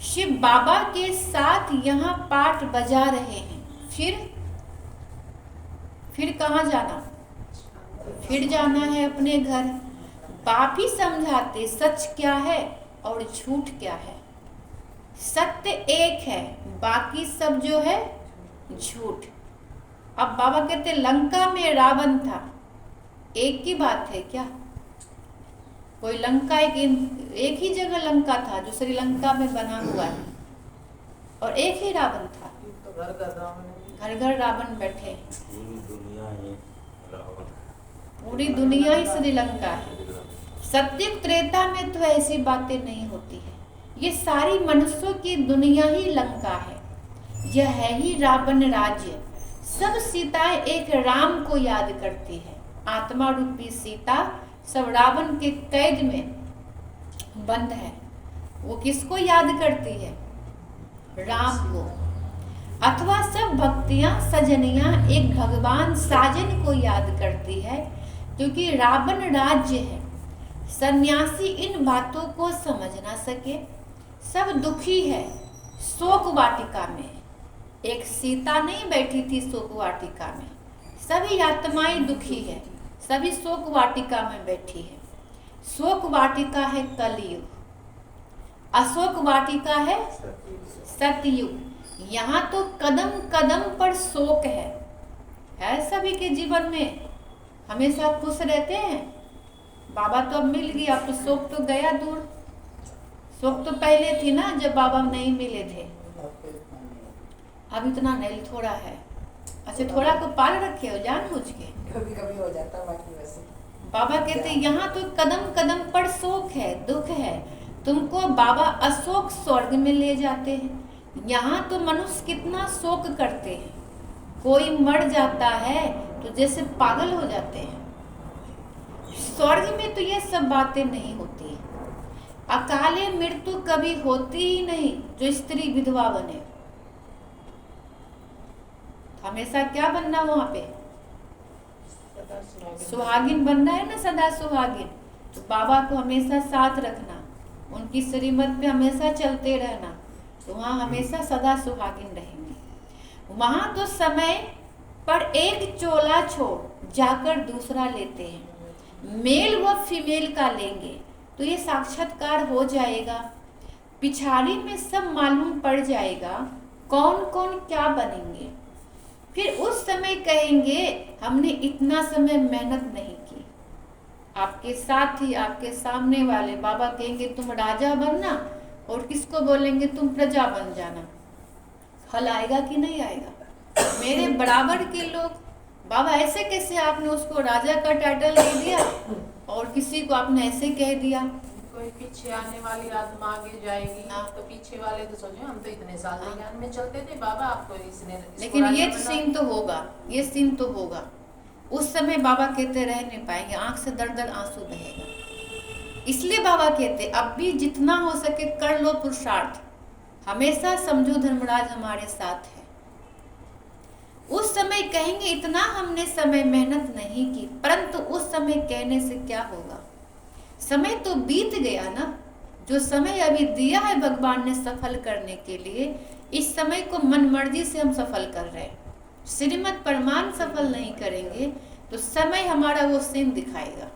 Speaker 1: शिव बाबा के साथ यहाँ पाठ बजा रहे हैं। फिर कहाँ जाना? फिर जाना है अपने घर। बाप ही समझाते सच क्या है और झूठ क्या है। सत्य एक है, बाकी सब जो है झूठ। अब बाबा कहते लंका में रावण था, एक ही बात है क्या? कोई लंका एक ही जगह लंका था जो श्रीलंका में बना हुआ है, और एक ही रावण था।
Speaker 2: घर घर रावण
Speaker 1: घर घर रावण बैठे,
Speaker 4: पूरी दुनिया है रावण,
Speaker 1: पूरी दुनिया ही श्रीलंका है। सत्युग त्रेता में तो ऐसी बातें नहीं होती है। ये सारी मनुष्यों की दुनिया ही लंका है। यह है ही रावण राज्य। सब सीताएं एक राम को याद करती है। आत्मा रूपी सीता सब रावण के कैद में बंद है। वो किसको याद करती है? राम को। अथवा सब भक्तियां सजनियां एक भगवान साजन को याद करती है, क्योंकि रावण राज्य है। सन्यासी इन बातों को समझ ना सके। सब दुखी है, शोक वाटिका में। एक सीता नहीं बैठी थी शोक वाटिका में। सभी आत्माएं दुखी है, सभी शोक वाटिका में बैठी है। शोक वाटिका है कलयुग, अशोक वाटिका है सतयुग। यहाँ तो कदम कदम पर शोक है सभी के जीवन में। हमेशा खुश रहते हैं। बाबा तो अब मिल गया, अब तो शोक तो गया दूर। शोक तो पहले थी ना, जब बाबा नहीं मिले थे। अब इतना नहीं, थोड़ा है। अच्छा, थोड़ा को पाल रखे हो जानबूझ के।
Speaker 2: कभी कभी हो जाता, बाकी वैसे
Speaker 1: बाबा कहते यहाँ तो कदम कदम पर शोक है, दुख है। तुमको बाबा अशोक स्वर्ग में ले जाते हैं। यहाँ तो मनुष्य कितना शोक करते हैं। कोई मर जाता है तो जैसे पागल हो जाते हैं। स्वर्ग में तो ये सब बातें नहीं होती। अकाले मृत्यु कभी होती ही नहीं जो स्त्री विधवा बने। हमेशा क्या बनना वहां पे? सुहागिन बनना है ना, सदा सुहागिन। तो बाबा को हमेशा साथ रखना, उनकी श्रीमत पे हमेशा चलते रहना, तो वहाँ हमेशा सदा सुहागिन रहेंगे। वहाँ तो समय पर एक चोला छोड़ जाकर दूसरा लेते हैं। मेल व फीमेल का लेंगे तो ये साक्षात्कार हो जाएगा। पिछाड़ी में सब मालूम पड़ जाएगा कौन कौन क्या बनेंगे। फिर उस समय कहेंगे हमने इतना समय मेहनत नहीं की। आपके साथ ही आपके सामने वाले बाबा कहेंगे तुम राजा बनना, और किसको बोलेंगे तुम प्रजा बन जाना। फल आएगा कि नहीं आएगा? मेरे बराबर के लोग, बाबा ऐसे कैसे आपने उसको राजा का टाइटल दे दिया और किसी को आपने ऐसे कह दिया।
Speaker 2: कोई पीछे आने वाली आत्मा आगे जाएगी, तो पीछे वाले तो सोचे हम तो इतने साल ज्ञान में चलते थे, बाबा आपको इसने
Speaker 1: लेकिन ये सीन तो होगा, ये सीन तो होगा। उस समय बाबा कहते रह नहीं पाएंगे, आंख से दर दर आंसू बहेगा। इसलिए बाबा कहते अब भी जितना हो सके कर लो पुरुषार्थ। हमेशा समझो धर्मराज हमारे साथ है। उस समय कहेंगे इतना हमने समय मेहनत नहीं की, परंतु उस समय कहने से क्या होगा? समय तो बीत गया ना। जो समय अभी दिया है भगवान ने सफल करने के लिए, इस समय को मन मर्जी से हम सफल कर रहे हैं। श्रीमत परमान सफल नहीं करेंगे तो समय हमारा वो सीन दिखाएगा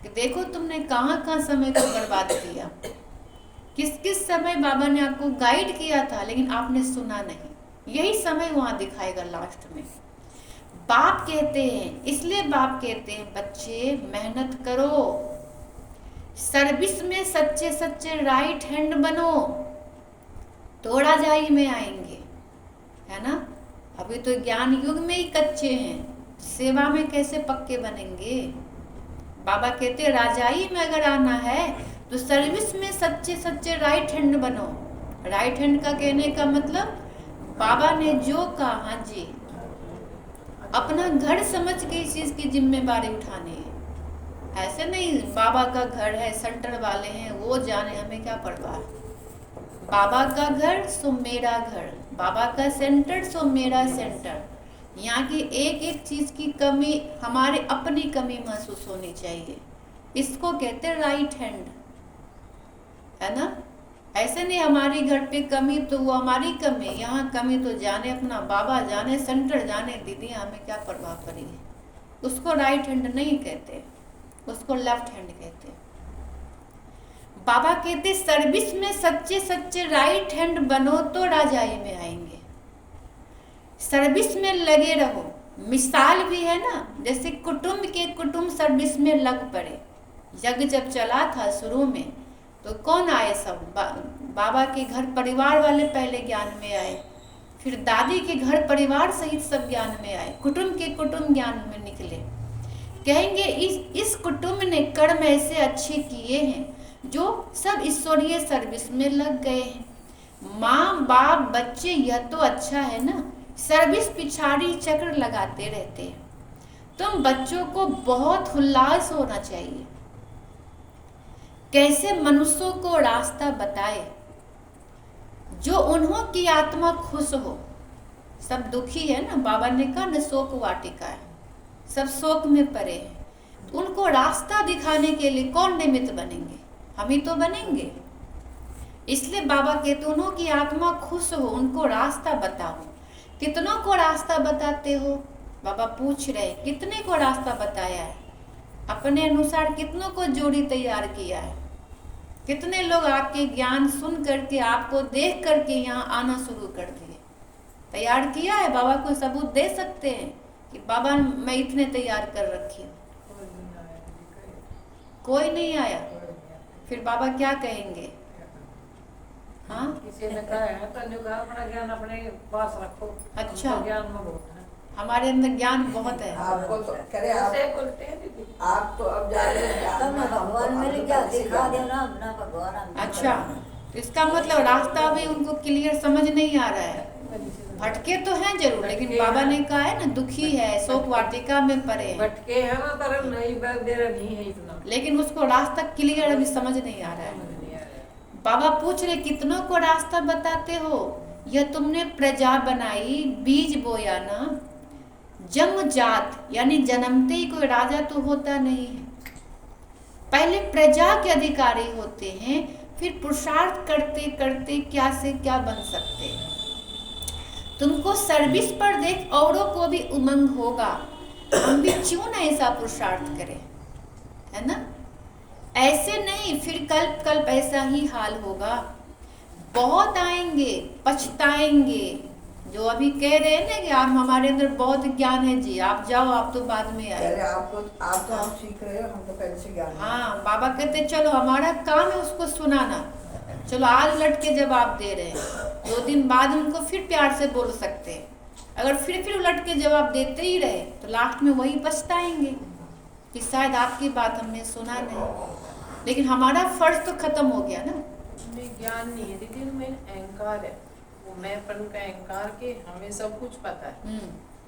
Speaker 1: कि देखो तुमने कहाँ कहाँ समय को बर्बाद किया। किस किस समय बाबा ने आपको गाइड किया था लेकिन आपने सुना नहीं। यही समय वहाँ दिखाएगा लास्ट में। बाप कहते हैं, इसलिए बाप कहते हैं बच्चे मेहनत करो, सर्विस में सच्चे सच्चे राइट हैंड बनो, तो राजाई में आएंगे, है ना। अभी तो ज्ञान युग में ही कच्चे हैं, सेवा में कैसे पक्के बनेंगे। बाबा कहते राजाई में अगर आना है तो सर्विस में सच्चे सच्चे राइट हैंड बनो। राइट हैंड का कहने का मतलब बाबा ने जो कहा, हाँ जी, अपना घर समझ के इस चीज की जिम्मेदारी उठानी है। ऐसे नहीं बाबा का घर है, सेंटर वाले हैं, वो जाने, हमें क्या परवाह। बाबा का घर सो मेरा घर, बाबा का सेंटर सो मेरा सेंटर। यहाँ की एक एक चीज की कमी, हमारे अपनी कमी महसूस होनी चाहिए। इसको कहते हैं राइट हैंड, है ना। ऐसे नहीं हमारी घर पे कमी तो वो हमारी कमी, यहाँ कमी तो जाने अपना बाबा जाने, सेंटर जाने, दीदी हमें क्या परवाह पड़ी है। उसको राइट हैंड नहीं कहते, उसको लेफ्ट हैंड कहते। बाबा कहते सर्विस में सच्चे सच्चे राइट हैंड बनो तो राजाई में आएंगे। सर्विस में लगे रहो। मिसाल भी है ना, जैसे कुटुंब के कुटुंब सर्विस में लग पड़े। यज्ञ जब चला था शुरू में तो कौन आए? सब बाबा के घर परिवार वाले पहले ज्ञान में आए, फिर दादी के घर परिवार सहित सब ज्ञान में आए, कुटुंब के कुटुंब ज्ञान में निकले। कहेंगे इस कुटुंब ने कर्म ऐसे अच्छे किए हैं जो सब ईश्वरीय सर्विस में लग गए हैं। माँ बाप बच्चे यह तो अच्छा है ना, सर्विस पिछाड़ी चक्र लगाते रहते हैं। तुम बच्चों को बहुत उल्लास होना चाहिए, कैसे मनुष्यों को रास्ता बताए जो उन्हों की आत्मा खुश हो। सब दुखी है ना, बाबा ने कहा न शोक वाटिका है, सब शोक में पड़े हैं। तो उनको रास्ता दिखाने के लिए कौन निमित्त बनेंगे? हम ही तो बनेंगे। इसलिए बाबा कहते उन्हों की आत्मा खुश हो, उनको रास्ता बताओ। कितनों को रास्ता बताते हो? बाबा पूछ रहे कितने को रास्ता बताया है? अपने अनुसार कितनों को जोड़ी तैयार किया है? कितने लोग आपके ज्ञान सुन करके, आपको देख करके यहाँ आना शुरू कर दिए? तैयार किया है? बाबा को सबूत दे सकते हैं कि बाबा मैं इतने तैयार कर रखी हूँ। कोई नहीं आया। फिर बाबा क्या कहेंगे? हाँ,
Speaker 3: किसी ने कहा है तो कहा अपना ज्ञान अपने पास रखो।
Speaker 1: अच्छा,
Speaker 3: ज्ञान में बहुत है,
Speaker 1: हमारे अंदर ज्ञान बहुत है।
Speaker 5: आपको तो करे आप तो अब
Speaker 6: भगवान मेरे क्या दिखा दे ना अपना भगवान।
Speaker 1: अच्छा, तो इसका मतलब रास्ता भी उनको क्लियर समझ नहीं आ रहा है। भटके तो हैं जरूर, लेकिन बाबा ने कहा है ना दुखी है, शोक वाटिका में पड़े हैं।
Speaker 3: भटके हैं ना, पर नहीं बेरा नहीं है इतना,
Speaker 1: लेकिन उसको रास्ता क्लियर अभी समझ नहीं आ रहा है। बाबा पूछ रहे कितनों को रास्ता बताते हो? यह तुमने प्रजा बनाई, बीज बोया ना। जन्म जात यानी जन्मते ही कोई राजा तो होता नहीं है, पहले प्रजा के अधिकारी होते हैं, फिर पुरुषार्थ करते करते क्या से क्या बन सकते हैं। तुमको सर्विस पर देख औरों को भी उमंग होगा, हम भी क्यों न ऐसा पुरुषार्थ करें, है ना? ऐसे नहीं, फिर कल्प कल्प ऐसा ही हाल होगा। बहुत आएंगे, पछताएंगे। जो अभी कह रहे हैं ना कि आप हमारे अंदर बहुत ज्ञान है जी, आप जाओ, आप तो बाद में आए।
Speaker 5: आप तो हम सीख रहे हो, हम तो पहले से ज्ञान।
Speaker 1: हाँ, बाबा कहते चलो हमारा काम है उसको सुनाना, चलो आज लट के जवाब दे रहे हैं, 2 दिन बाद उनको फिर प्यार से बोल सकते हैं। अगर फिर उलट के जवाब देते ही रहे तो लास्ट में वही पछताएंगे कि शायद आपकी बात हमने सुना नहीं। लेकिन हमारा फर्ज तो खत्म हो गया ना।
Speaker 2: हमें ज्ञान नहीं है दीदी, हमें अहंकार है, वो मैंपन का अहंकार के हमें सब कुछ पता है,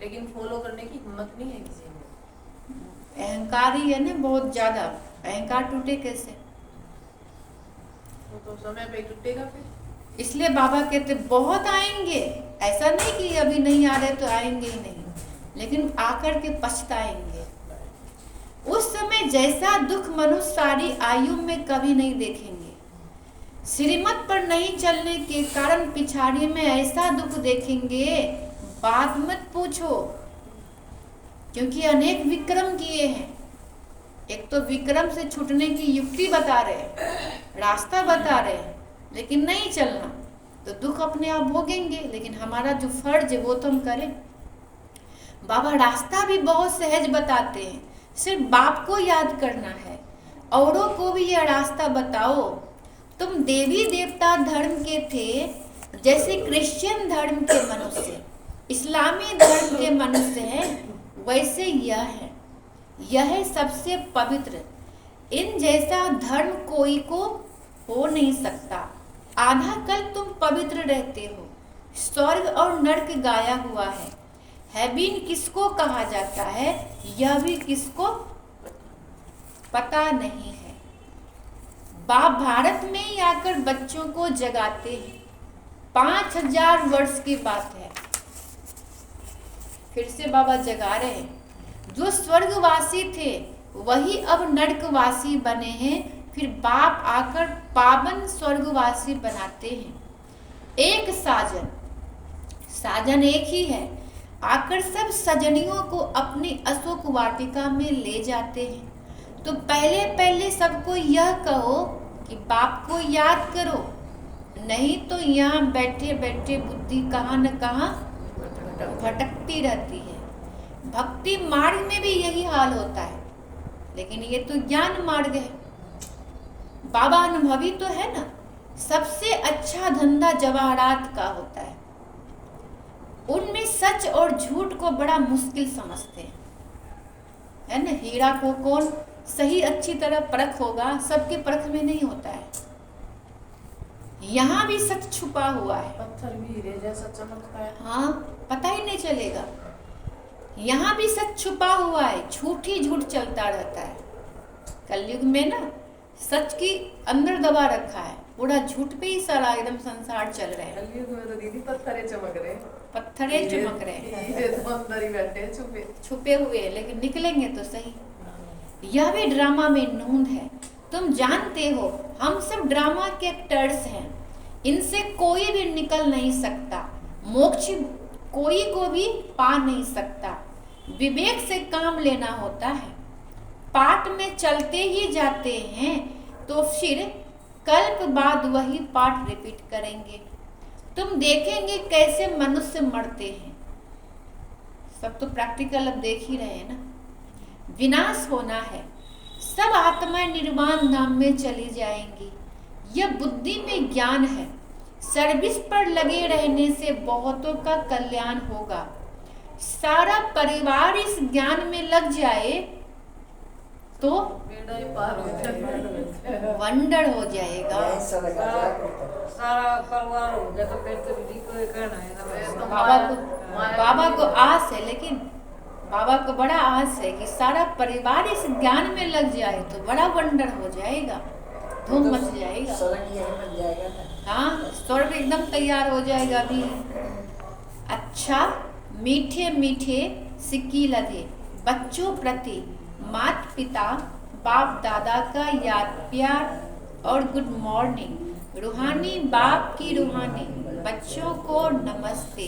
Speaker 2: लेकिन फॉलो करने की हिम्मत नहीं है किसी में।
Speaker 1: अहंकार ही है ना बहुत ज्यादा। अहंकार टूटे कैसे?
Speaker 2: वो तो समय पे टूटेगा फिर।
Speaker 1: इसलिए बाबा कहते बहुत आएंगे, ऐसा नहीं कि अभी नहीं आ रहे तो आएंगे ही नहीं, लेकिन आकर के पछताएंगे। उस समय जैसा दुख मनुष्य सारी आयु में कभी नहीं देखेंगे। श्रीमत पर नहीं चलने के कारण पिछाड़ी में ऐसा दुख देखेंगे, बात मत पूछो, क्योंकि अनेक विक्रम किए हैं। एक तो विक्रम से छूटने की युक्ति बता रहे हैं, रास्ता बता रहे हैं, लेकिन नहीं चलना तो दुख अपने आप भोगेंगे। लेकिन हमारा जो फर्ज है वो तो हम करें। बाबा रास्ता भी बहुत सहज बताते हैं, सिर्फ बाप को याद करना है, औरों को भी यह रास्ता बताओ। तुम देवी देवता धर्म के थे जैसे क्रिश्चियन धर्म के मनुष्य, इस्लामी धर्म के मनुष्य हैं, वैसे यह है, यह है सबसे पवित्र। इन जैसा धर्म कोई को हो नहीं सकता। आधा कल तुम पवित्र रहते हो। स्वर्ग और नरक गाया हुआ है। हेबिन किसको कहा जाता है यह भी किसको पता नहीं है। बाप भारत में ही आकर बच्चों को जगाते हैं। 5000 वर्ष की बात है, फिर से बाबा जगा रहे हैं। जो स्वर्गवासी थे वही अब नरकवासी बने हैं, फिर बाप आकर पावन स्वर्गवासी बनाते हैं। एक साजन एक ही है, आकर सब सजनियों को अपनी अशोक वाटिका में ले जाते हैं। तो पहले पहले सबको यह कहो कि बाप को याद करो, नहीं तो यहाँ बैठे बैठे बुद्धि कहाँ न कहाँ भटकती रहती है। भक्ति मार्ग में भी यही हाल होता है, लेकिन ये तो ज्ञान मार्ग है। बाबा अनुभवी तो है ना। सबसे अच्छा धंधा जवाहरात का होता है। उनमें सच और झूठ को बड़ा मुश्किल समझते हैं, है ना। हीरा को कौन सही अच्छी तरह परख होगा, सबके परख में नहीं होता है। यहाँ भी सच छुपा हुआ है,
Speaker 2: पत्थर भी हीरे जैसा चमकता है।
Speaker 1: हाँ, पता ही नहीं चलेगा। यहाँ भी सच छुपा हुआ है, झूठ ही झूठ चलता रहता है। कलयुग में ना सच की अंदर दबा रखा है, पूरा झूठ पे ही सारा एकदम संसार चल रहा है।
Speaker 2: कलयुग में तो दीदी पत्थरे चमक रहे,
Speaker 1: पत्थरे चमक रहे हैं,
Speaker 2: हीरे तो अंदर ही बैठे हैं छुपे।
Speaker 1: छुपे हुए, लेकिन निकलेंगे तो सही। यह भी ड्रामा में नूंद है, तुम जानते हो हम सब ड्रामा के एक्टर्स हैं, इनसे कोई भी निकल नहीं सकता, मोक्ष कोई को भी पा नहीं सकता। विवेक से काम लेना होता है, पाठ में चलते ही जाते हैं तो फिर कल्प बाद वही पाठ रिपीट करेंगे। तुम देखेंगे कैसे मनुष्य मरते हैं, सब तो प्रैक्टिकल अब देख ही रहे हैं ना। विनाश होना है, सब आत्माएं निर्वाण धाम में चली जाएंगी, यह बुद्धि में ज्ञान है। सर्विस पर लगे रहने से बहुतों का कल्याण होगा। सारा परिवार इस ज्ञान में लग जाए तो
Speaker 2: बेड़ा ही पार हो जाए,
Speaker 1: वंडर हो जाएगा।
Speaker 3: सारा परिवार हो गया तो फिर तो दीदी को ये कहना है ना।
Speaker 1: बाबा को आस है, लेकिन बाबा को बड़ा आस है कि सारा परिवार इस ज्ञान में लग जाए तो बड़ा वंडर हो जाएगा, धूम मच जाएगा। हाँ, स्वर्ग एकदम तैयार हो जाएगा अभी। अच्छा, मीठे मीठे सिक्की लधे बच्चों प्रति माता पिता बाप दादा का याद प्यार और गुड मॉर्निंग। रूहानी बाप की रूहानी बच्चों को नमस्ते।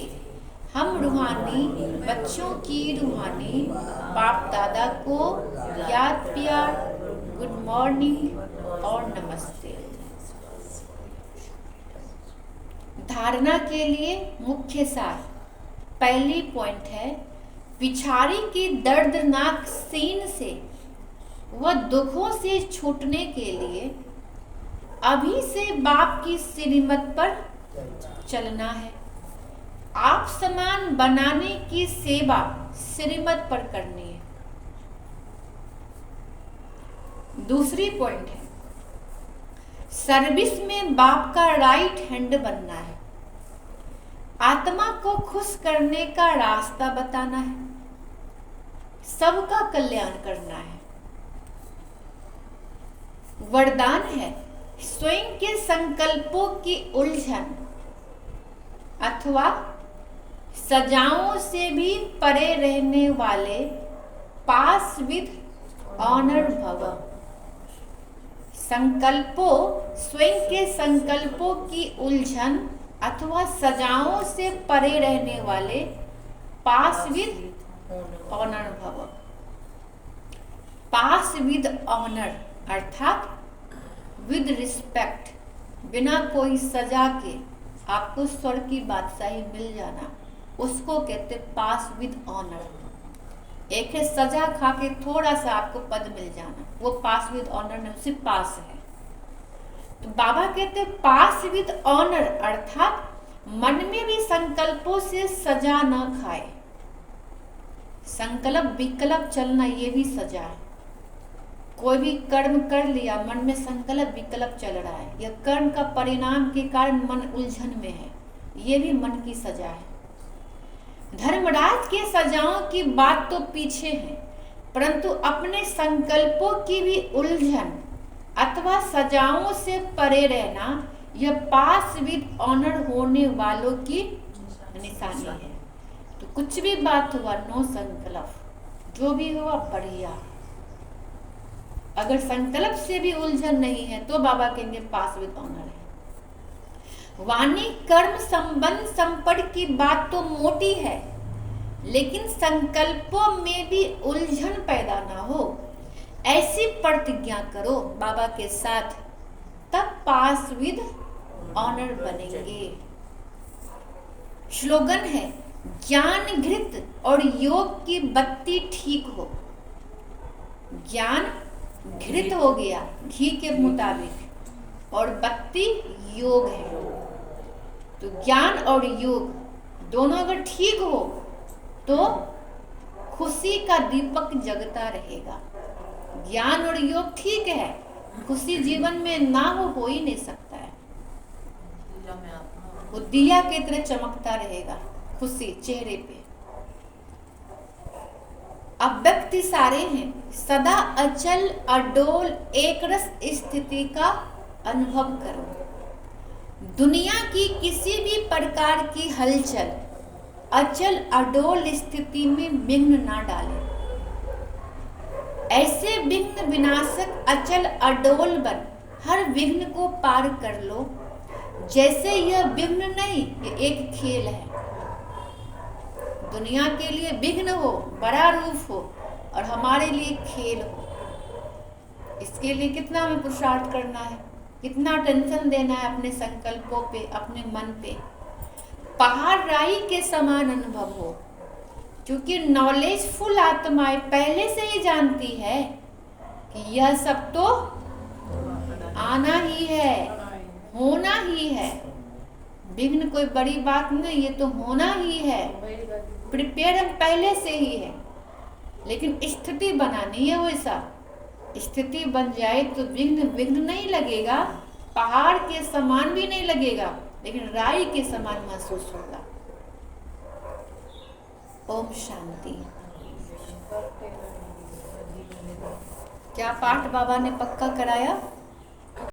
Speaker 1: हम रूहानी बच्चों की रूहानी बाप दादा को याद प्यार, गुड मॉर्निंग और नमस्ते। धारणा के लिए मुख्य सार, पहली पॉइंट है, पिछाड़ी की दर्दनाक सीन से व दुखों से छूटने के लिए अभी से बाप की श्रीमत पर चलना है। आप समान बनाने की सेवा श्रीमत पर करनी है। दूसरी पॉइंट है, सर्विस में बाप का राइट हैंड बनना है। आत्मा को खुश करने का रास्ता बताना है, सबका कल्याण करना है। वरदान है, स्वयं के संकल्पों की उलझन अथवा सजाओं से भी परे रहने वाले पास विद ऑनर भव। संकल्पों, स्वयं के संकल्पों की उलझन अथवा सजाओं से परे रहने वाले पास विद ऑनर भव। पास विद ऑनर अर्थात विद रिस्पेक्ट, बिना कोई सजा के आपको स्वर्ग की बादशाही मिल जाना, उसको कहते पास विद ऑनर। एक है सजा खा के थोड़ा सा आपको पद मिल जाना, वो पास विद ऑनर नहीं, सिर्फ पास है। तो बाबा कहते पास विद ऑनर अर्थात मन में भी संकल्पों से सजा न खाए। संकल्प विकल्प चलना ये भी सजा है। कोई भी कर्म कर लिया, मन में संकल्प विकल्प चल रहा है, यह कर्म का परिणाम के कारण मन उलझन में है, ये भी मन की सजा है। धर्मराज के सजाओं की बात तो पीछे है, परंतु अपने संकल्पों की भी उलझन अथवा सजाओं से परे रहना, यह पास विद ऑनर होने वालों की निशानी है। तो कुछ भी बात हुआ, नो संकल्प, जो भी हुआ बढ़िया। अगर संकल्प से भी उलझन नहीं है तो बाबा कहेंगे पास विद ऑनर है। वाणी कर्म संबंध संपर्क की बात तो मोटी है, लेकिन संकल्पों में भी उलझन पैदा ना हो, ऐसी प्रतिज्ञा करो बाबा के साथ, तब पास विद ऑनर बनेंगे। स्लोगन है, ज्ञान घृत और योग की बत्ती ठीक हो। ज्ञान घृत हो गया घी के मुताबिक, और बत्ती योग है। तो ज्ञान और योग दोनों अगर ठीक हो तो खुशी का दीपक जगता रहेगा। ज्ञान और योग ठीक है, खुशी जीवन में ना हो ही नहीं सकता है।
Speaker 2: पूजा में आत्मा
Speaker 1: वो दिया की तरह चमकता रहेगा खुशी चेहरे पे। अब व्यक्ति सारे हैं, सदा अचल अडोल एक रस स्थिति का अनुभव करो। दुनिया की किसी भी प्रकार की हलचल अचल अडोल स्थिति में विघ्न ना डाले। ऐसे विघ्न विनाशक अचल अडोल बन हर विघ्न को पार कर लो, जैसे यह विघ्न नहीं, ये एक खेल है। दुनिया के लिए विघ्न हो, बड़ा रूप हो, और हमारे लिए खेल हो। इसके लिए कितना हमें पुरुषार्थ करना है, कितना टेंशन देना है अपने संकल्पों पे, अपने मन पे। पहाड़ राई के समान अनुभव हो, क्योंकि नॉलेजफुल आत्माएं पहले से ही जानती है कि यह सब तो आना ही है, होना ही है। विघ्न कोई बड़ी बात नहीं, ये तो होना ही है। प्रिपेयर हम पहले से ही है, लेकिन स्थिति बनानी है वैसा। स्थिति बन जाए तो विघ्न नहीं लगेगा, पहाड़ के समान भी नहीं लगेगा, लेकिन राई के समान महसूस होगा। ओम शांति। क्या पाठ बाबा ने पक्का कराया?